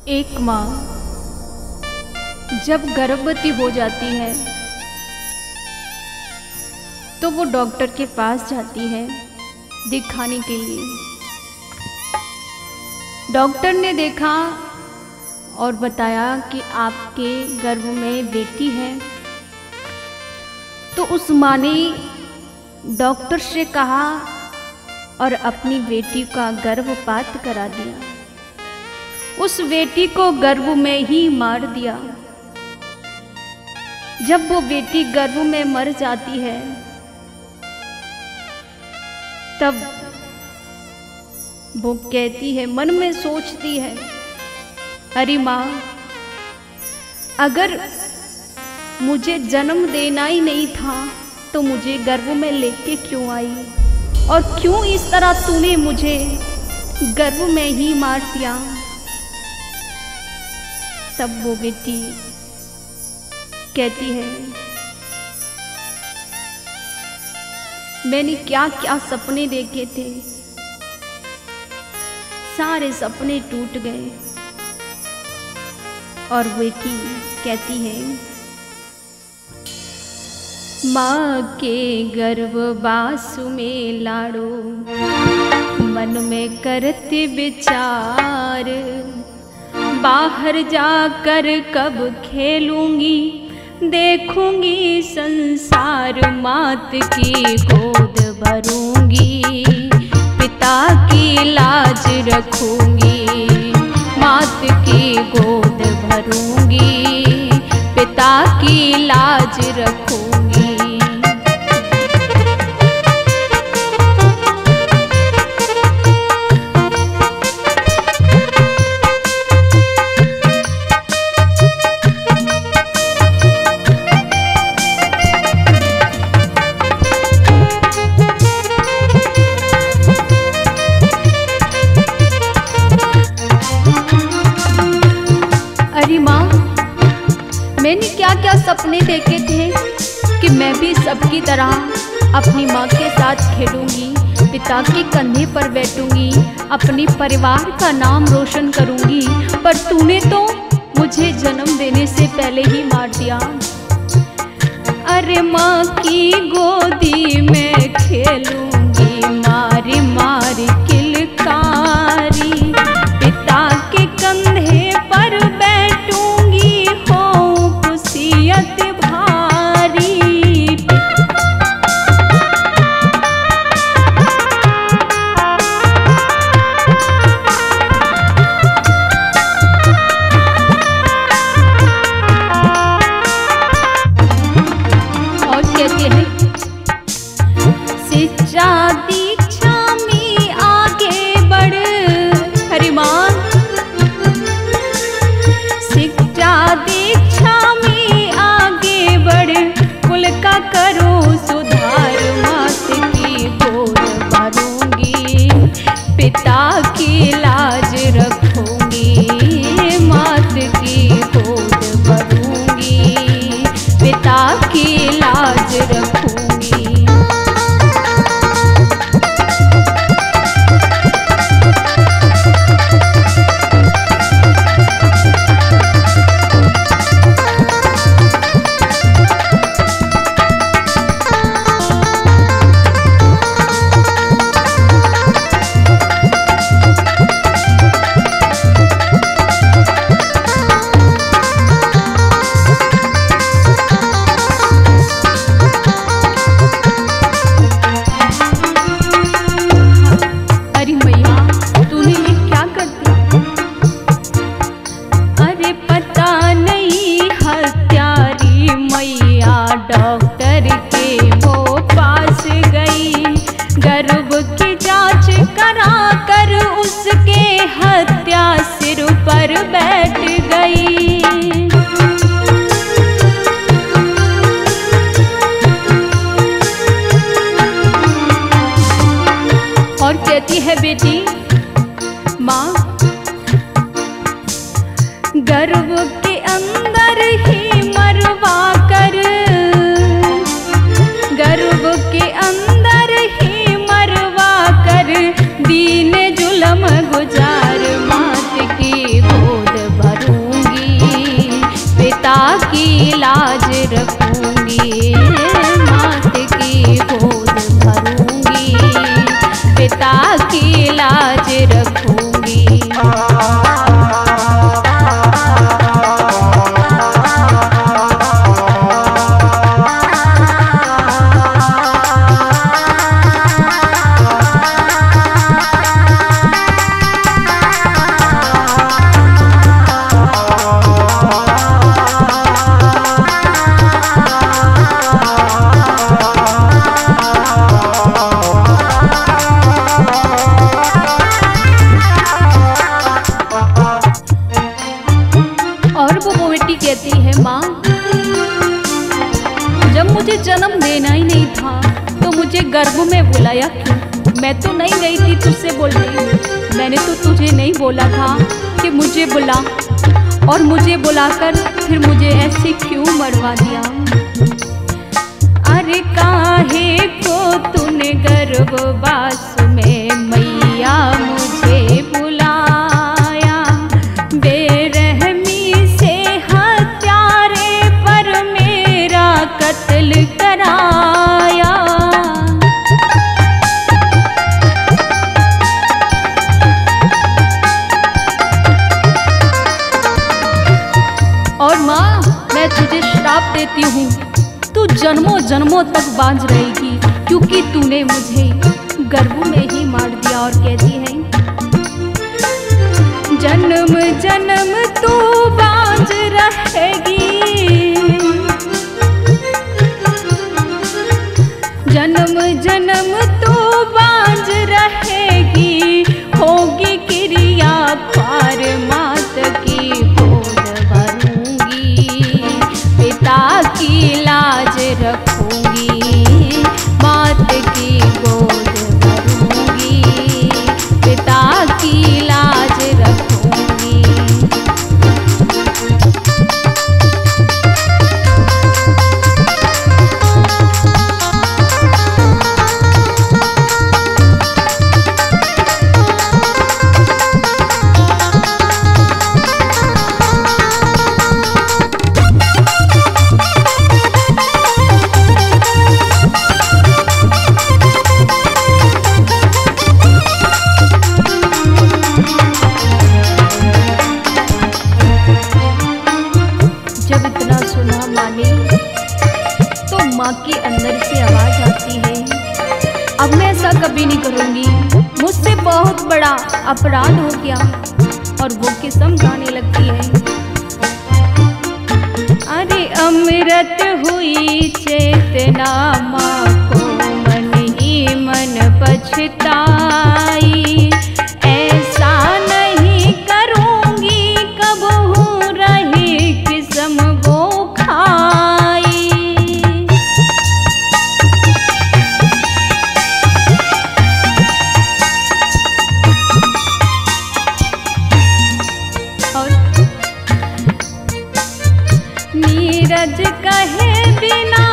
एक माँ जब गर्भवती हो जाती है तो वो डॉक्टर के पास जाती है दिखाने के लिए। डॉक्टर ने देखा और बताया कि आपके गर्भ में बेटी है। तो उस माँ ने डॉक्टर से कहा और अपनी बेटी का गर्भपात करा दिया। उस बेटी को गर्भ में ही मार दिया। जब वो बेटी गर्भ में मर जाती है तब वो कहती है, मन में सोचती है, अरे माँ, अगर मुझे जन्म देना ही नहीं था तो मुझे गर्भ में लेके क्यों आई, और क्यों इस तरह तूने मुझे गर्भ में ही मार दिया। तब वो बेटी कहती है, मैंने क्या क्या सपने देखे थे, सारे सपने टूट गए। और बेटी कहती है, माँ के गर्भवास में लाड़ो मन में करते विचार, बाहर जाकर कब खेलूंगी देखूंगी संसार, मात की गोद भरूंगी पिता की लाज रखूंगी, मात की गोद भरूंगी पिता की लाज रखूंगी। मैंने क्या क्या सपने देखे थे कि मैं भी सबकी तरह अपनी माँ के साथ खेलूंगी, पिता के कंधे पर बैठूंगी, अपने परिवार का नाम रोशन करूंगी, पर तूने तो मुझे जन्म देने से पहले ही मार दिया। अरे माँ की गोदी में खेलूंगी मारी मारी किलकारी, पिता के कंधे पर बैठूंगी हो कुसियत भारी। और कहते हैं, शिक्षा दीक्षा में आगे बढ़, हरि माँ, शिक्षा दीक्षा में आगे बढ़, कुल का करो सुधार, मात की गोद भरूंगी पिता की लाज रखूंगी, मात की गोद भरूंगी पिता की लाज रखूंगी। डॉक्टर के वो पास गई, गर्भ की जांच करा कर उसके हत्या सिर पर बैठ गई। और कहती है, बेटी माँ, गर्भ के अंदर ही मरवा कर, गर्भ के अंदर ही मरवा कर दीन जुलम गुजार, मात की गोद कहती है माँ, जब मुझे जन्म देना ही नहीं था तो मुझे गर्भ में बुलाया क्यों? मैं तो नहीं गई थी तुझसे बोलने, मैंने तो तुझे नहीं बोला था कि मुझे बुला, और मुझे बुलाकर फिर मुझे ऐसे क्यों मरवा दिया? अरे काहे को तूने गर्भवास में मैया मुझे बुलाया, बेरहमी से हत्यारे पर मेरा कत्ल कराया। और माँ, मैं तुझे श्राप देती हूँ, तू जन्मों जन्मों तक बांझ रहेगी, क्योंकि तूने मुझे गर्भ में ही मार दिया। और कहती है, जन्म जन्म तू बांझ रहेगी, जन्म जन्म तू बांझ रहेगी, होगी क्रिया पार मात की गोद भरूंगी, पिता की लाज रखूंगी, मात की गोद भरूंगी, पिता की लाज रखूंगी। जब इतना सुना माने तो माँ के अंदर से आवाज आती है, अब मैं ऐसा कभी नहीं करूँगी, मुझसे बहुत बड़ा अपराध हो गया। और वो किस्म गाने लगती है, अरे अमृत हुई चेतना माँ को मन ही मन पछताई, ऐसा नहीं करूँगी कबहू रही किस्म वो खाई। और नीरज कहे बिना